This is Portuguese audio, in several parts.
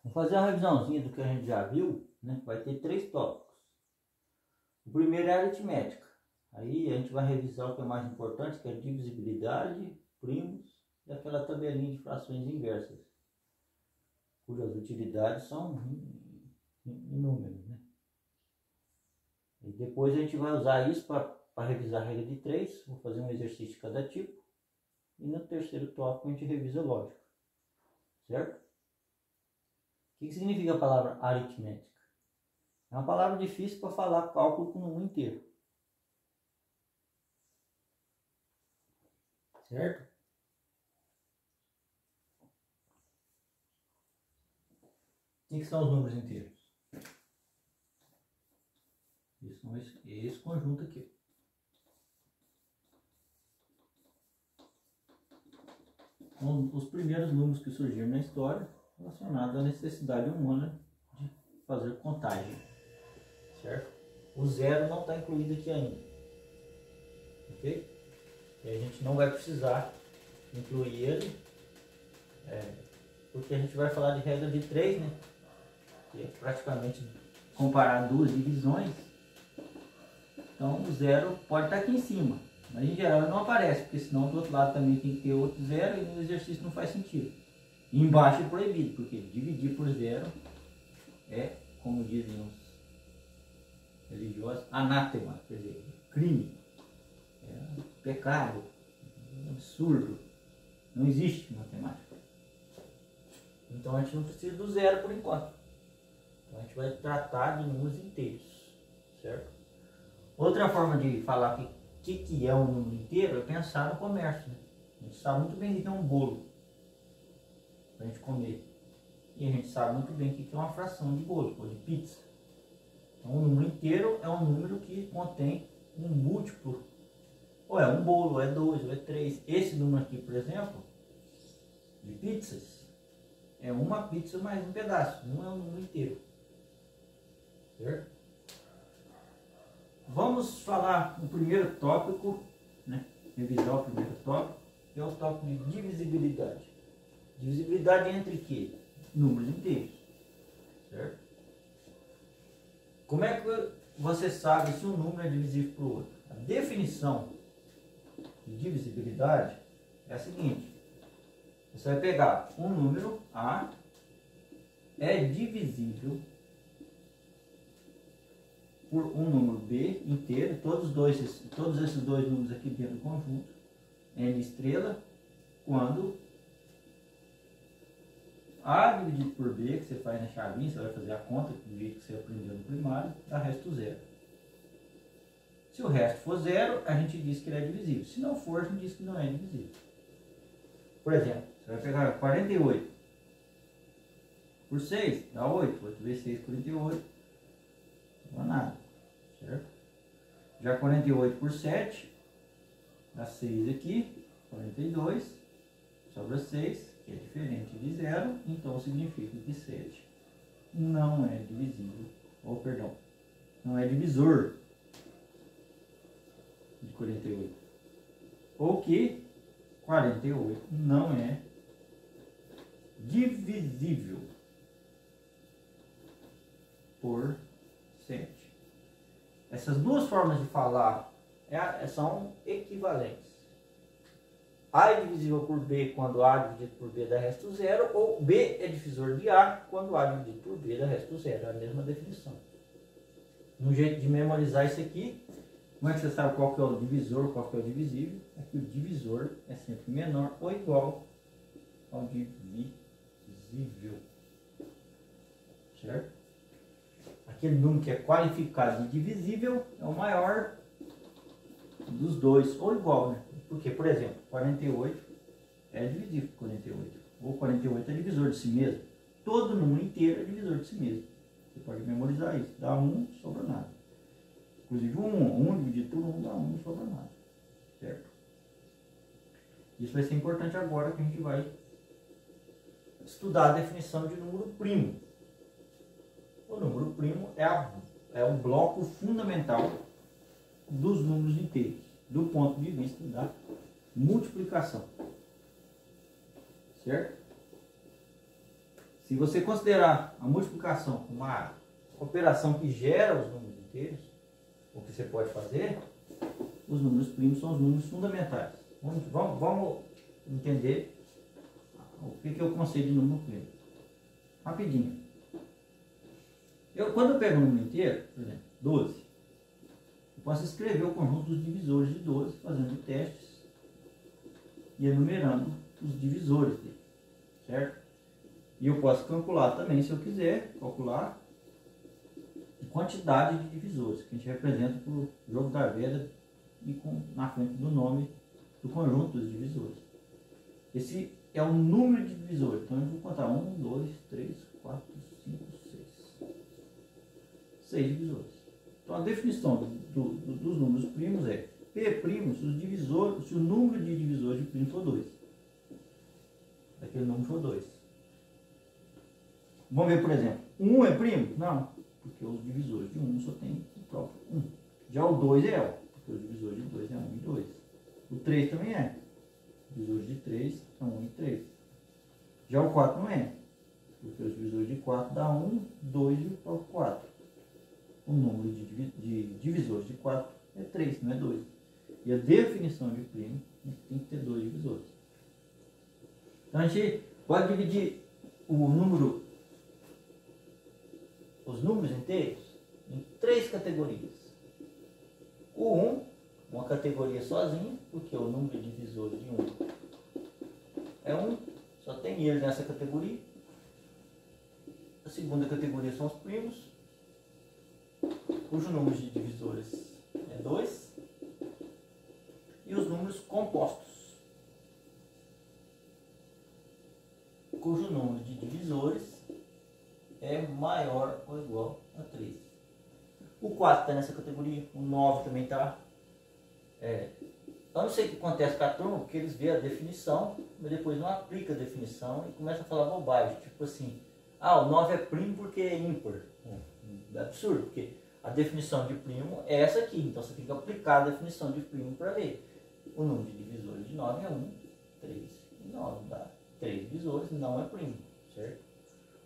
Vamos fazer uma revisãozinha do que a gente já viu, né? Vai ter 3 tópicos. O primeiro é a aritmética. Aí a gente vai revisar o que é mais importante, que é divisibilidade, primos e aquela tabelinha de frações inversas, cujas utilidades são inúmeras, né? E depois a gente vai usar isso para revisar a regra de 3. Vou fazer um exercício de cada tipo. E no terceiro tópico a gente revisa lógica. Certo? O que significa a palavra aritmética? É uma palavra difícil para falar cálculo com o número inteiro. Certo? O que são os números inteiros? Esse conjunto aqui. Os primeiros números que surgiram na história relacionados à necessidade humana de fazer contagem. Certo? O zero não está incluído aqui ainda. Ok? E a gente não vai precisar incluir ele, porque a gente vai falar de regra de 3, né? Que é praticamente comparar duas divisões. Então o zero pode estar aqui em cima, mas em geral ele não aparece, porque senão do outro lado também tem que ter outro zero e no exercício não faz sentido. E embaixo é proibido, porque dividir por zero é, como dizem os religiosos, anátema, quer dizer, crime, é pecado, é absurdo, não existe matemática. Então a gente não precisa do zero por enquanto. Então a gente vai tratar de números inteiros, certo? Outra forma de falar o que é um número inteiro é pensar no comércio, né? A gente sabe muito bem que é um bolo para a gente comer. E a gente sabe muito bem que é uma fração de bolo, ou de pizza. Então um número inteiro é um número que contém um múltiplo. Ou é um bolo, ou é 2, ou é 3. Esse número aqui, por exemplo, de pizzas, é uma pizza mais um pedaço, não é um número inteiro. Certo? Vamos falar no primeiro tópico, né? Revisar o primeiro tópico, que é o tópico de divisibilidade. Divisibilidade entre quê? Números inteiros. Certo? Como é que você sabe se um número é divisível por outro? A definição de divisibilidade é a seguinte: você vai pegar um número A é divisível por um número B inteiro, todos esses dois números aqui dentro do conjunto, n estrela, quando A dividido por B, que você faz na chavinha, você vai fazer a conta do jeito que você aprendeu no primário, dá resto zero. Se o resto for zero, a gente diz que ele é divisível. Se não for, a gente diz que não é divisível. Por exemplo, você vai pegar 48 por 6, dá 8. 8 vezes 6, 48. Não dá nada, certo? Já 48 por 7, dá 6 aqui, 42, sobra 6, que é diferente de 0, então significa que 7 não é divisível, ou perdão, não é divisor de 48. Ou que 48 não é divisível por 7. Essas duas formas de falar são equivalentes. A é divisível por B quando A dividido por B dá resto zero, ou B é divisor de A quando A dividido por B dá resto zero. É a mesma definição. Um jeito de memorizar isso aqui, como é que você sabe qual que é o divisor, qual que é o divisível? É que o divisor é sempre menor ou igual ao divisível. Certo? Aquele número que é qualificado de divisível é o maior dos dois, ou igual, né? Porque, por exemplo, 48 é divisível por 48, ou 48 é divisor de si mesmo. Todo número inteiro é divisor de si mesmo. Você pode memorizar isso. Dá 1, sobra nada. Inclusive 1 dividido por 1 dá 1, não sobra nada. Certo? Isso vai ser importante agora que a gente vai estudar a definição de número primo. O número primo é um bloco fundamental dos números inteiros, do ponto de vista da multiplicação. Certo? Se você considerar a multiplicação como uma operação que gera os números inteiros, o que você pode fazer, os números primos são os números fundamentais. Vamos entender o que é o conceito de número primo. Rapidinho. Quando eu pego um número inteiro, por exemplo, 12, eu posso escrever o conjunto dos divisores de 12, fazendo testes e enumerando os divisores dele, certo? E eu posso calcular também, se eu quiser, calcular a quantidade de divisores, que a gente representa por jogo da velha e na frente do nome do conjunto dos divisores. Esse é o número de divisores. Então eu vou contar 1, 2, 3, 4, 5, 6. 6 divisores. Então a definição dos números primos é P' se o número de divisores de primo for 2. Aquele número for 2. Vamos ver, por exemplo, 1 é primo? Não, porque os divisores de 1 só tem o próprio 1. Já o 2 é, porque os divisores de 2 é 1 e 2. O 3 também é. Os divisores de 3 são 1 e 3. Já o 4 não é, porque os divisores de 4 dá 1, 2 e o próprio 4. O número de divisores de 4 é 3, não é 2. E a definição de primo tem que ter 2 divisores. Então a gente pode dividir os números inteiros em 3 categorias. O 1, uma categoria sozinha, porque o número de divisores de 1 é 1, só tem ele nessa categoria. A segunda categoria são os primos, cujo número de divisores é 2. E os números compostos, cujo número de divisores é maior ou igual a 3. O 4 está nessa categoria, o 9 também está. Eu não sei o que acontece com a turma, porque eles veem a definição, mas depois não aplica a definição e começa a falar bobagem. Tipo assim, o 9 é primo porque é ímpar. É absurdo, porque a definição de primo é essa aqui. Então você tem que aplicar a definição de primo para ver. O número de divisores de 9 é 1, 3 e 9. Dá 3 divisores, não é primo, certo?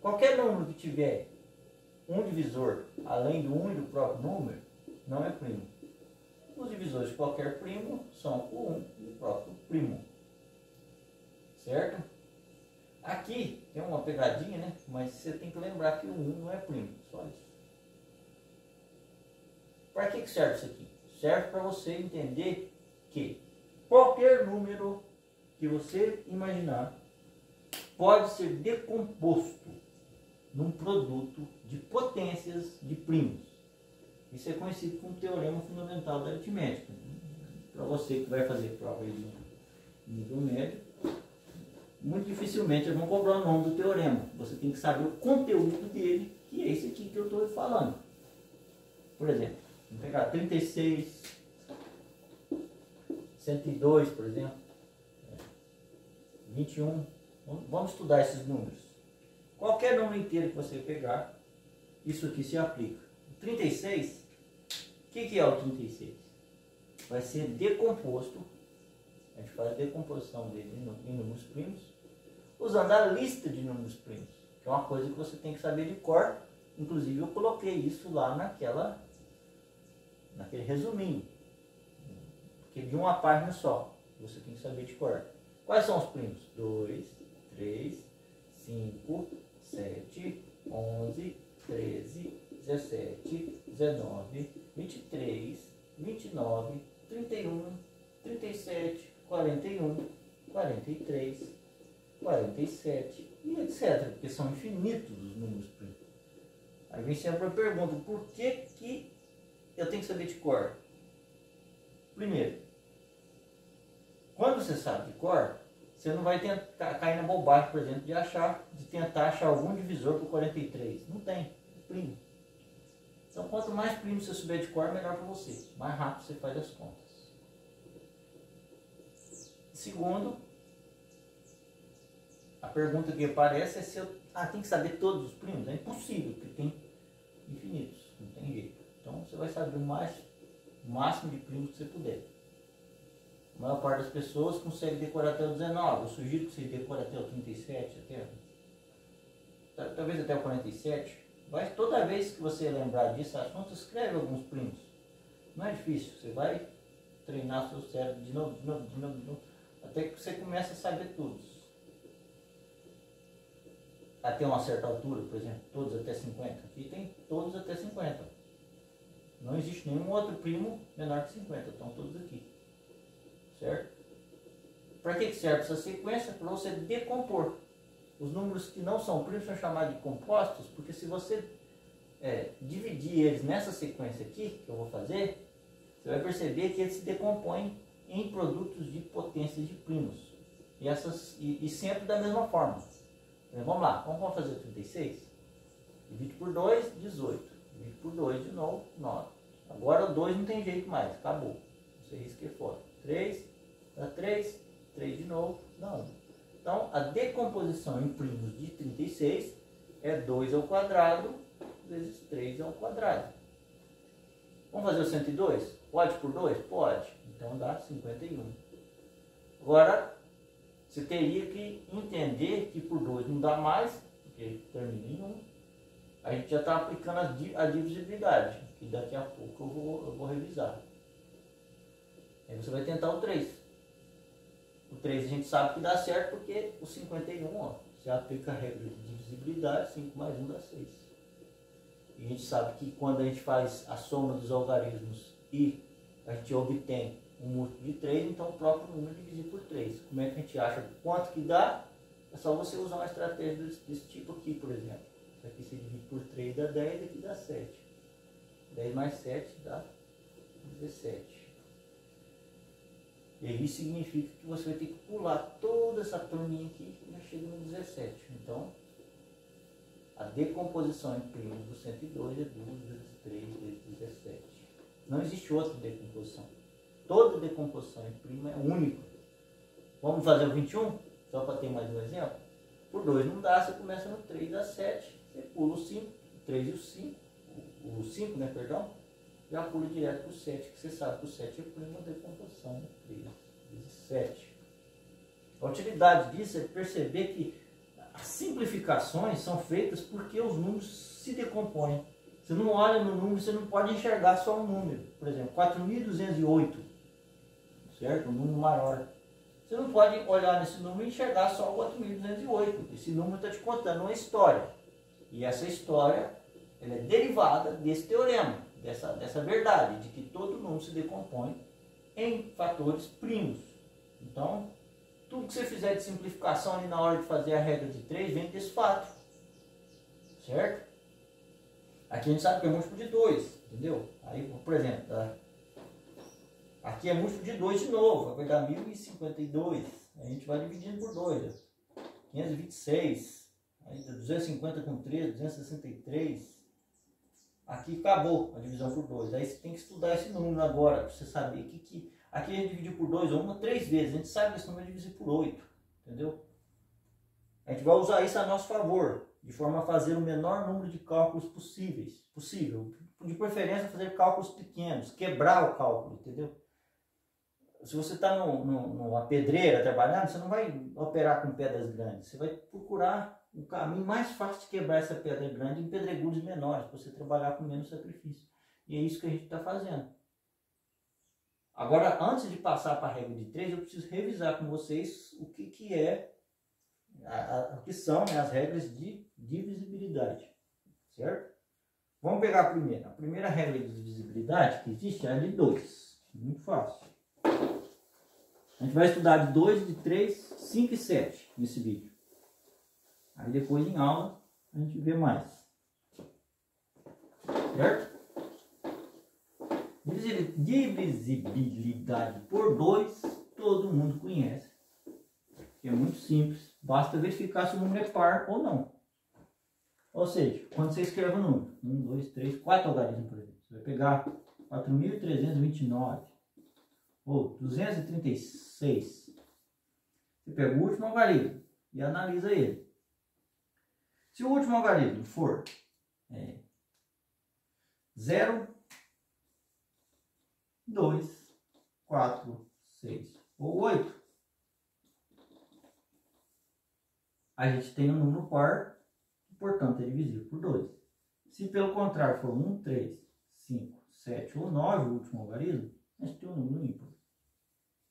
Qualquer número que tiver um divisor além do 1 e do próprio número, não é primo. Os divisores de qualquer primo são o 1 e o próprio primo. Certo? Aqui tem uma pegadinha, né? Mas você tem que lembrar que o 1 não é primo. Só isso. Para que serve isso aqui? Serve para você entender que qualquer número que você imaginar pode ser decomposto num produto de potências de primos. Isso é conhecido como teorema fundamental da aritmética. Para você que vai fazer prova de nível médio, muito dificilmente eles vão cobrar o nome do teorema. Você tem que saber o conteúdo dele, que é esse aqui que eu estou falando. Por exemplo, vamos pegar 36, 102, por exemplo, 21. Vamos estudar esses números. Qualquer número inteiro que você pegar, isso aqui se aplica. O 36, o que é o 36? Vai ser decomposto, a gente faz a decomposição dele em números primos, usando a lista de números primos, que é uma coisa que você tem que saber de cor. Inclusive eu coloquei isso lá naquele resuminho, porque de uma página só, você tem que saber de cor. Quais são os primos? 2, 3, 5, 7, 11, 13, 17, 19, 23, 29, 31, 37, 41, 43, 47 e etc. Porque são infinitos os números primos. Aí vem sempre a pergunta, por que eu tenho que saber de cor? Primeiro, quando você sabe de cor, você não vai cair na bobagem, por exemplo, de tentar achar algum divisor por 43. Não tem, é primo. Então, quanto mais primo você souber de cor, melhor para você. Mais rápido você faz as contas. Segundo, a pergunta que aparece é se eu tem que saber todos os primos. É impossível, porque tem infinitos, não tem jeito. Então, você vai saber o máximo de primos que você puder. A maior parte das pessoas consegue decorar até o 19. Eu sugiro que você decore até o 37, talvez até o 47. Mas toda vez que você lembrar desse assunto, escreve alguns primos. Não é difícil, você vai treinar seu cérebro de novo, até que você comece a saber todos. Até uma certa altura, por exemplo, todos até 50. Aqui tem todos até 50. Não existe nenhum outro primo menor que 50, estão todos aqui. Certo? Para que serve essa sequência? Para você decompor. Os números que não são primos são chamados de compostos, porque se você dividir eles nessa sequência aqui, que eu vou fazer, você vai perceber que eles se decompõem em produtos de potências de primos. E sempre da mesma forma. Vamos lá, vamos fazer 36? Divide por 2, 18. Divide por 2 de novo, 9. Agora o 2 não tem jeito mais, acabou. Você risca fora. 3, dá 3, 3 de novo, 9. Então, a decomposição em primos de 36 é 2 ao quadrado vezes 3 ao quadrado. Vamos fazer o 102? Pode por 2? Pode. Então dá 51. Agora, você teria que entender que por 2 não dá mais, porque termina em 1. A gente já está aplicando a divisibilidade, que daqui a pouco eu vou revisar. Aí você vai tentar o 3. O 3 a gente sabe que dá certo porque o 51, ó, você aplica a regra de divisibilidade, 5 mais 1 dá 6. E a gente sabe que quando a gente faz a soma dos algarismos e a gente obtém um múltiplo de 3, então o próprio número divide por 3. Como é que a gente acha quanto que dá? É só você usar uma estratégia desse tipo aqui, por exemplo. Isso aqui se divide por 3 dá 10, aqui dá 7. 10 mais 7 dá 17. E isso significa que você vai ter que pular toda essa turminha aqui e já chega no 17. Então, a decomposição em primos do 102 é 2 vezes 3 vezes 17. Não existe outra decomposição. Toda decomposição em primo é única. Vamos fazer o 21? Só para ter mais um exemplo. Por 2 não dá, você começa no 3 dá 7. Você pula o 5, o 3 e o 5. O 5, né, perdão. Já pula direto para o 7, que você sabe que o 7 é primo da decomposição, né? 3 vezes 7. A utilidade disso é perceber que as simplificações são feitas porque os números se decompõem. Você não olha no número, você não pode enxergar só um número. Por exemplo, 4.208, certo? Um número maior. Você não pode olhar nesse número e enxergar só o 4.208. Esse número está te contando uma história. E essa história ela é derivada desse teorema, dessa verdade, de que todo número se decompõe em fatores primos. Então, tudo que você fizer de simplificação ali na hora de fazer a regra de 3 vem desse fato. Certo? Aqui a gente sabe que é múltiplo de 2, entendeu? Aí, por exemplo, tá? Aqui é múltiplo de 2 de novo, vai dar 1052. A gente vai dividindo por 2. 526. Aí 250 com 3, 263. Aqui acabou a divisão por 2. Aí você tem que estudar esse número agora, para você saber que aqui a gente dividiu por 2 ou 3 vezes. A gente sabe que esse número é dividido por 8. Entendeu? A gente vai usar isso a nosso favor, de forma a fazer o menor número de cálculos possível. De preferência, fazer cálculos pequenos, quebrar o cálculo, entendeu? Se você está numa pedreira trabalhando, você não vai operar com pedras grandes. Você vai procurar o caminho mais fácil de quebrar essa pedra grande em pedregulhos menores, para você trabalhar com menos sacrifício. E é isso que a gente está fazendo. Agora, antes de passar para a regra de 3, eu preciso revisar com vocês o que são, né, as regras de divisibilidade. Certo? Vamos pegar a primeira. A primeira regra de divisibilidade que existe é a de 2. Muito fácil. A gente vai estudar de 2, de 3, 5 e 7 nesse vídeo. Aí depois em aula a gente vê mais. Certo? Divisibilidade por 2 todo mundo conhece. É muito simples. Basta verificar se o número é par ou não. Ou seja, quando você escreve o número 1, 2, 3, 4 algarismos, por exemplo. Você vai pegar 4.329 ou 236. Você pega o último algarismo e analisa ele. Se o último algarismo for 0, 2, 4, 6 ou 8, a gente tem um número par que portanto é divisível por 2. Se pelo contrário for 1, 3, 5, 7 ou 9 o último algarismo, a gente tem um número ímpar,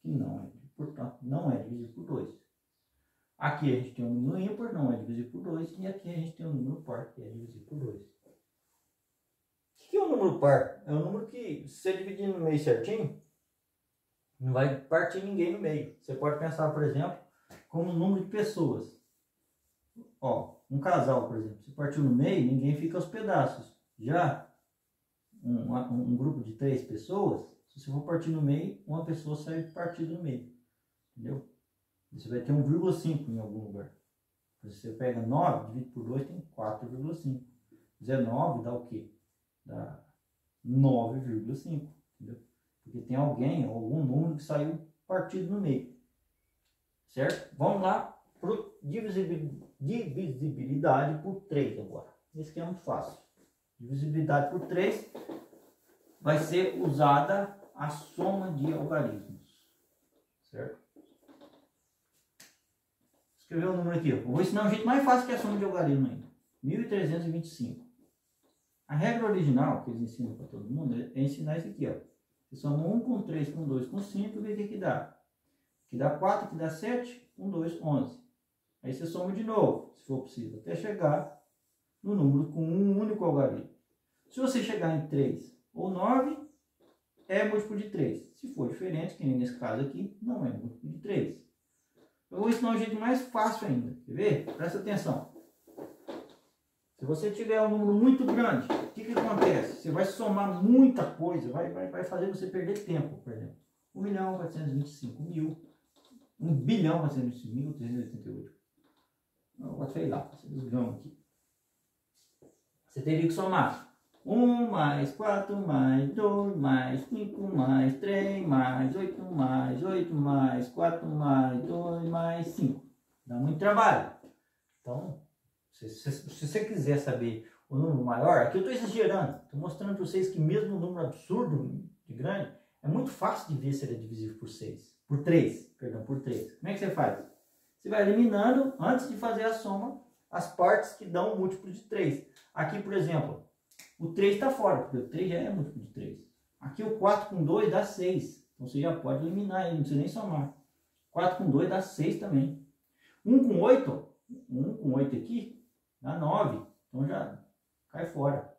que não é, portanto, não é divisível por 2. Aqui a gente tem um número ímpar, não é divisível por 2, e aqui a gente tem um número par, que é divisível por 2. O que é um número par? É um número que, se você dividir no meio certinho, não vai partir ninguém no meio. Você pode pensar, por exemplo, como um número de pessoas. Ó, um casal, por exemplo, se partiu no meio, ninguém fica aos pedaços. Já um grupo de 3 pessoas, se você for partir no meio, uma pessoa sai partida no meio. Entendeu? Você vai ter 1,5 em algum lugar. Se você pega 9, divide por 2, tem 4,5. 19 dá o quê? Dá 9,5. Entendeu? Porque tem alguém, algum número que saiu partido no meio. Certo? Vamos lá para divisibilidade por 3 agora. Esse aqui é muito fácil. Divisibilidade por 3 vai ser usada a soma de algarismos. Certo? Escrever o número aqui. Eu vou ensinar um jeito mais fácil que é a soma de algarismo ainda. 1325. A regra original que eles ensinam para todo mundo é ensinar isso aqui. Ó. Você soma 1 com 3, com 2, com 5 e vê o que dá. Que dá 4, que dá 7, 1, 2, 11. Aí você soma de novo, se for possível, até chegar no número com um único algarismo. Se você chegar em 3 ou 9, é múltiplo de 3. Se for diferente, que nem nesse caso aqui, não é múltiplo de 3. Eu vou ensinar um jeito mais fácil ainda. Quer ver? Presta atenção. Se você tiver um número muito grande, o que acontece? Você vai somar muita coisa, vai fazer você perder tempo, por exemplo. 1.425.000, 1.425.388. Sei lá, aqui. Você teria que somar 1 mais 4 mais 2 mais 5 mais 3 mais 8 mais 8 mais 4 mais 2 mais 5. Dá muito trabalho. Então, se você quiser saber o número maior, aqui eu estou exagerando. Estou mostrando para vocês que mesmo um número absurdo de grande, é muito fácil de ver se ele é divisível por 6. Por 3, perdão, por 3. Como é que você faz? Você vai eliminando, antes de fazer a soma, as partes que dão um múltiplo de 3. Aqui, por exemplo, o 3 está fora, porque o 3 já é múltiplo de 3. Aqui o 4 com 2 dá 6. Então você já pode eliminar ele, não precisa nem somar. 4 com 2 dá 6 também. 1 com 8, 1 com 8 aqui, dá 9. Então já cai fora.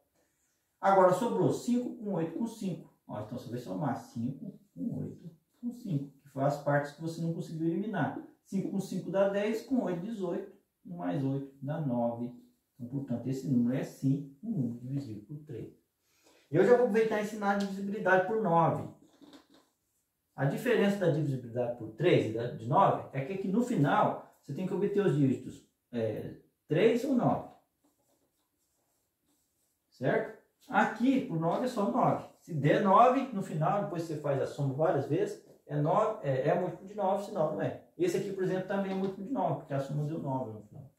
Agora sobrou 5 com 8 com 5. Ó, então você vai somar 5 com 8 com 5. Que foi as partes que você não conseguiu eliminar. 5 com 5 dá 10, com 8, 18. 1 mais 8 dá 9. Então, portanto, esse número é sim um número divisível por 3. Eu já vou aproveitar e ensinar a divisibilidade por 9. A diferença da divisibilidade por 3 e de 9 é que aqui no final você tem que obter os dígitos 3 ou 9. Certo? Aqui, por 9 é só 9. Se der 9, no final, depois você faz a soma várias vezes, é múltiplo de 9, senão não é. Esse aqui, por exemplo, também é múltiplo de 9, porque a soma deu 9 no final.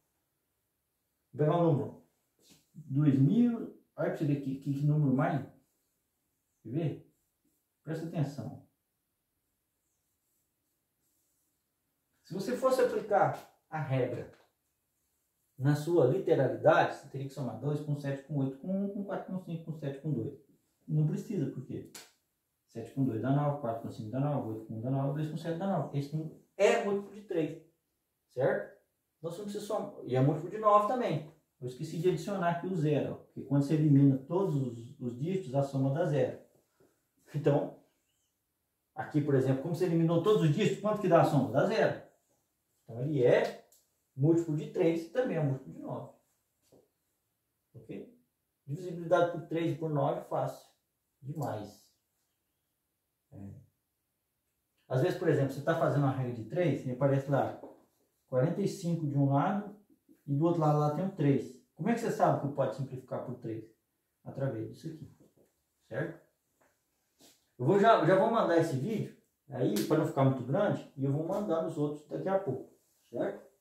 Vou pegar o número 2000. Olha para você ver que número mais. Quer ver? Presta atenção. Se você fosse aplicar a regra na sua literalidade, você teria que somar 2 com 7 com 8 com 1, com 4 com 5 com 7 com 2. Não precisa, por quê? 7 com 2 dá 9, 4 com 5 dá 9, 8 com 1 dá 9, 2 com 7 dá 9. Esse número é múltiplo de 3, certo? Então você não precisa somar. E é múltiplo de 9 também. Eu esqueci de adicionar aqui o 0, porque quando você elimina todos os dígitos, a soma dá 0. Então, aqui, por exemplo, como você eliminou todos os dígitos, quanto que dá a soma? Dá 0. Então ele é múltiplo de 3, também é múltiplo de 9. Ok? Divisibilidade por 3 e por 9 é fácil. Demais. Às vezes, por exemplo, você está fazendo uma regra de 3 e aparece lá 45 de um lado e do outro lado lá tem um 3. Como é que você sabe que pode simplificar por 3? Através disso aqui. Certo? Eu já vou mandar esse vídeo aí para não ficar muito grande e eu vou mandar os outros daqui a pouco. Certo?